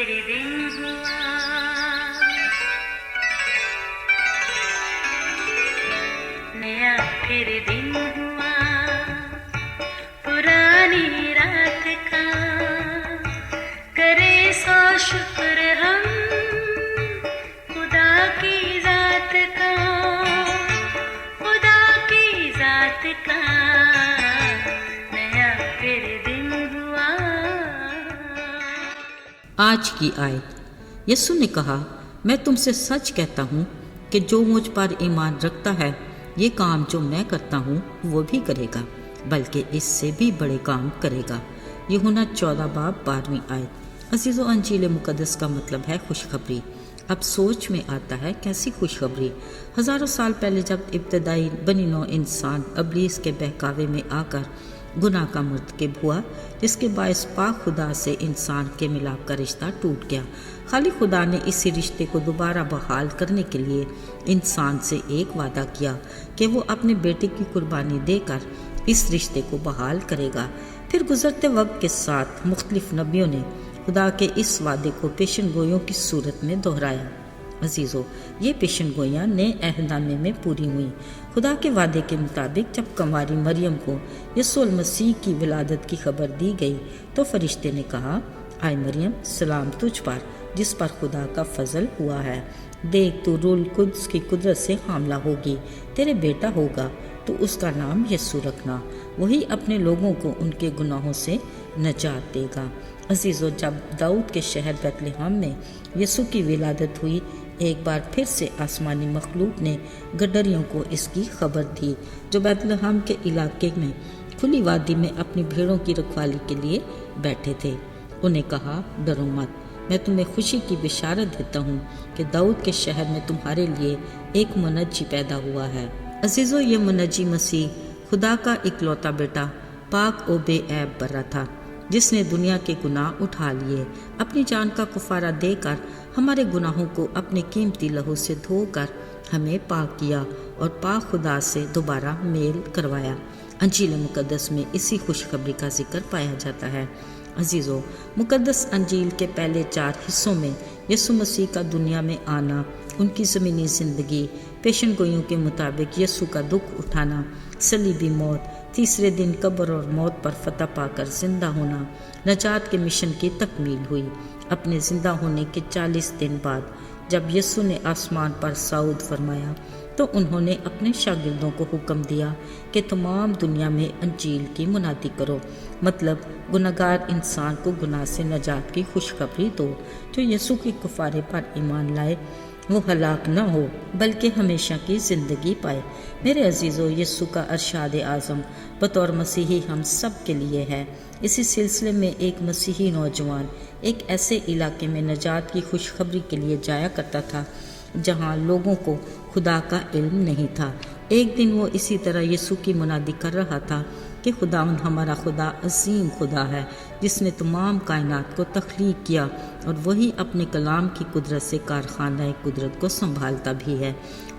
پھر دن ہوا، نیا پھر دن ہوا، پرانی رات کا کرے سو شکر ہم خدا کی ذات کا، خدا کی ذات کا نیا پھر دن ہوا۔ آج کی آیت، یسوع نے کہا، میں تم سے سچ کہتا ہوں کہ جو مجھ پر ایمان رکھتا ہے یہ کام جو میں کرتا ہوں وہ بھی کرے گا، بلکہ اس سے بھی بڑے کام کرے گا۔ یوحنا 14 باب 12 آیت۔ عزیزو، انجیل مقدس کا مطلب ہے خوشخبری۔ اب سوچ میں آتا ہے کیسی خوشخبری؟ ہزاروں سال پہلے جب ابتدائی بنی نوع انسان ابلیس کے بہکاوے میں آ کر گناہ کا مرتکب ہوا، جس کے باعث پاک خدا سے انسان کے ملاپ کا رشتہ ٹوٹ گیا، خالق خدا نے اسی رشتے کو دوبارہ بحال کرنے کے لیے انسان سے ایک وعدہ کیا کہ وہ اپنے بیٹے کی قربانی دے کر اس رشتے کو بحال کرے گا۔ پھر گزرتے وقت کے ساتھ مختلف نبیوں نے خدا کے اس وعدے کو پیشن گوئیوں کی صورت میں دہرایا۔ عزیزو، یہ پیشن گوئیاں نئے عہد نامے میں پوری ہوئیں۔ خدا کے وعدے کے مطابق جب کنواری مریم کو یسوع المسیح کی ولادت کی خبر دی گئی تو فرشتے نے کہا، آئے مریم، سلام تجھ پر جس پر خدا کا فضل ہوا ہے، دیکھ تو روح القدس کی قدرت سے حاملہ ہوگی، تیرے بیٹا ہوگا تو اس کا نام یسوع رکھنا، وہی اپنے لوگوں کو ان کے گناہوں سے نجات دے گا۔ عزیزو، جب داؤد کے شہر بیت لحم میں یسوع کی ولادت ہوئی، ایک بار پھر سے آسمانی مخلوق نے گڈریوں کو اس کی خبر دی جو بیت لحم کے علاقے میں کھلی وادی میں اپنی بھیڑوں کی رکھوالی کے لیے بیٹھے تھے۔ انہیں کہا، ڈرو مت، میں تمہیں خوشی کی بشارت دیتا ہوں کہ داؤد کے شہر میں تمہارے لیے ایک منجی پیدا ہوا ہے۔ عزیزو، یہ منجی مسیح خدا کا اکلوتا بیٹا پاک و بے عیب برا تھا، جس نے دنیا کے گناہ اٹھا لیے، اپنی جان کا کفارہ دے کر ہمارے گناہوں کو اپنے قیمتی لہو سے دھو کر ہمیں پاک کیا اور پاک خدا سے دوبارہ میل کروایا۔ انجیل مقدس میں اسی خوشخبری کا ذکر پایا جاتا ہے۔ عزیزو، مقدس انجیل کے پہلے 4 حصوں میں یسوع مسیح کا دنیا میں آنا، ان کی زمینی زندگی، پیشن گوئیوں کے مطابق یسوع کا دکھ اٹھانا، صلیبی موت، تیسرے دن قبر اور موت پر فتح پا کر زندہ ہونا، نجات کے مشن کی تکمیل ہوئی۔ اپنے زندہ ہونے کے 40 دن بعد جب یسوع نے آسمان پر صعود فرمایا تو انہوں نے اپنے شاگردوں کو حکم دیا کہ تمام دنیا میں انجیل کی منادی کرو، مطلب گناہگار انسان کو گناہ سے نجات کی خوشخبری دو۔ جو یسوع کے کفارے پر ایمان لائے وہ ہلاک نہ ہو بلکہ ہمیشہ کی زندگی پائے۔ میرے عزیزو، یسوع کا ارشاد اعظم بطور مسیحی ہم سب کے لیے ہے۔ اسی سلسلے میں ایک مسیحی نوجوان ایک ایسے علاقے میں نجات کی خوشخبری کے لیے جایا کرتا تھا جہاں لوگوں کو خدا کا علم نہیں تھا۔ ایک دن وہ اسی طرح یسوع کی منادی کر رہا تھا کہ خداوند ہمارا خدا عظیم خدا ہے، جس نے تمام کائنات کو تخلیق کیا اور وہی اپنے کلام کی قدرت سے کارخانہ قدرت کو سنبھالتا بھی ہے،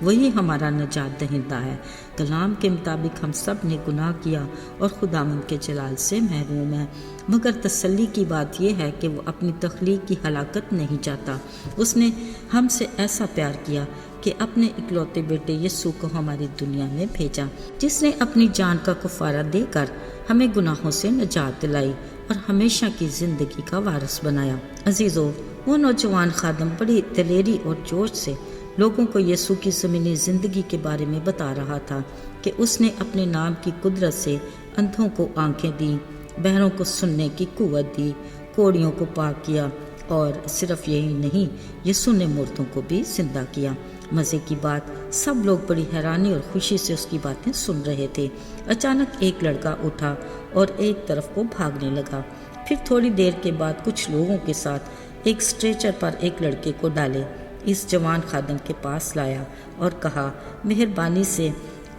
وہی ہمارا نجات دہندہ ہے۔ کلام کے مطابق ہم سب نے گناہ کیا اور خداوند کے جلال سے محروم ہیں، مگر تسلی کی بات یہ ہے کہ وہ اپنی تخلیق کی ہلاکت نہیں چاہتا۔ اس نے ہم سے ایسا پیار کیا کہ اپنے اکلوتے بیٹے یسوع کو ہماری دنیا میں بھیجا، جس نے اپنی جان کا کفارہ دے کر ہمیں گناہوں سے نجات دلائی اور ہمیشہ کی زندگی کا وارث بنایا۔ عزیزو، وہ نوجوان خادم بڑی دلیری اور جوش سے لوگوں کو یسوع کی زمینی زندگی کے بارے میں بتا رہا تھا کہ اس نے اپنے نام کی قدرت سے اندھوں کو آنکھیں دیں، بہروں کو سننے کی قوت دی، کوڑیوں کو پاک کیا، اور صرف یہی نہیں، یسوع نے مردوں کو بھی زندہ کیا۔ مزے کی بات، سب لوگ بڑی حیرانی اور خوشی سے اس کی باتیں سن رہے تھے۔ اچانک ایک لڑکا اٹھا اور ایک طرف کو بھاگنے لگا، پھر تھوڑی دیر کے بعد کچھ لوگوں کے ساتھ ایک اسٹریچر پر ایک لڑکے کو ڈالے اس جوان خادم کے پاس لایا اور کہا، مہربانی سے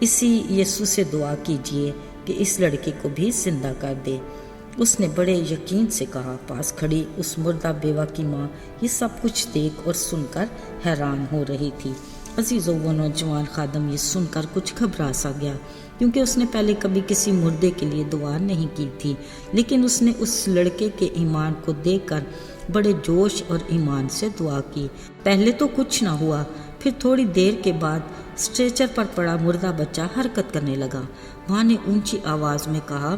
اسی یسوع سے دعا کیجیے کہ اس لڑکے کو بھی زندہ کر دے۔ اس نے بڑے یقین سے کہا۔ پاس کھڑی اس مردہ بیوہ کی ماں یہ سب کچھ دیکھ اور سن کر حیران ہو رہی تھی۔ عزیزو، وہ نوجوان خادم یہ سن کر کچھ گھبرا سا گیا، کیونکہ اس نے پہلے کبھی کسی مردے کے لیے دعا نہیں کی تھی، لیکن اس نے اس لڑکے کے ایمان کو دیکھ کر بڑے جوش اور ایمان سے دعا کی۔ پہلے تو کچھ نہ ہوا، پھر تھوڑی دیر کے بعد اسٹریچر پر پڑا مردہ بچہ حرکت کرنے لگا۔ ماں نے اونچی آواز میں کہا،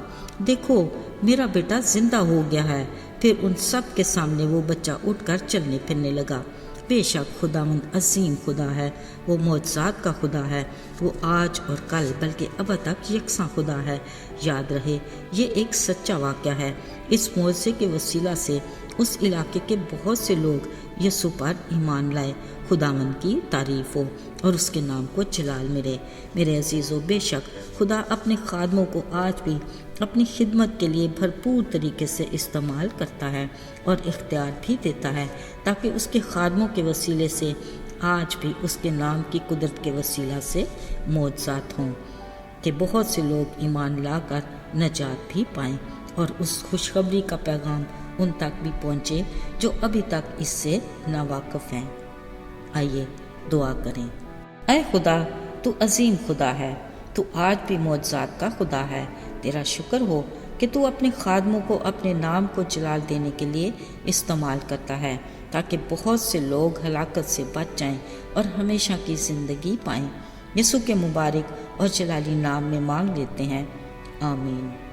دیکھو میرا بیٹا زندہ ہو گیا ہے۔ پھر ان سب کے سامنے وہ بچہ اٹھ کر چلنے پھرنے لگا۔ بے شک خداوند عظیم خدا ہے، وہ معجزات کا خدا ہے، وہ آج اور کل بلکہ اب تک یکساں خدا ہے۔ یاد رہے یہ ایک سچا واقعہ ہے۔ اس معجزے کے وسیلہ سے اس علاقے کے بہت سے لوگ یسوع پر ایمان لائے۔ خداوند کی تعریف ہو اور اس کے نام کو جلال ملے۔ میرے عزیزو، بے شک خدا اپنے خادموں کو آج بھی اپنی خدمت کے لیے بھرپور طریقے سے استعمال کرتا ہے اور اختیار بھی دیتا ہے، تاکہ اس کے خادموں کے وسیلے سے آج بھی اس کے نام کی قدرت کے وسیلہ سے معجزات ہوں، کہ بہت سے لوگ ایمان لا کر نجات بھی پائیں اور اس خوشخبری کا پیغام ان تک بھی پہنچے جو ابھی تک اس سے ناواقف ہیں۔ آئیے دعا کریں۔ اے خدا، تو عظیم خدا ہے، تو آج بھی معجزات کا خدا ہے۔ تیرا شکر ہو کہ تو اپنے خادموں کو اپنے نام کو جلال دینے کے لیے استعمال کرتا ہے، تاکہ بہت سے لوگ ہلاکت سے بچ جائیں اور ہمیشہ کی زندگی پائیں۔ یسوع کے مبارک اور جلالی نام میں مانگ لیتے ہیں، آمین۔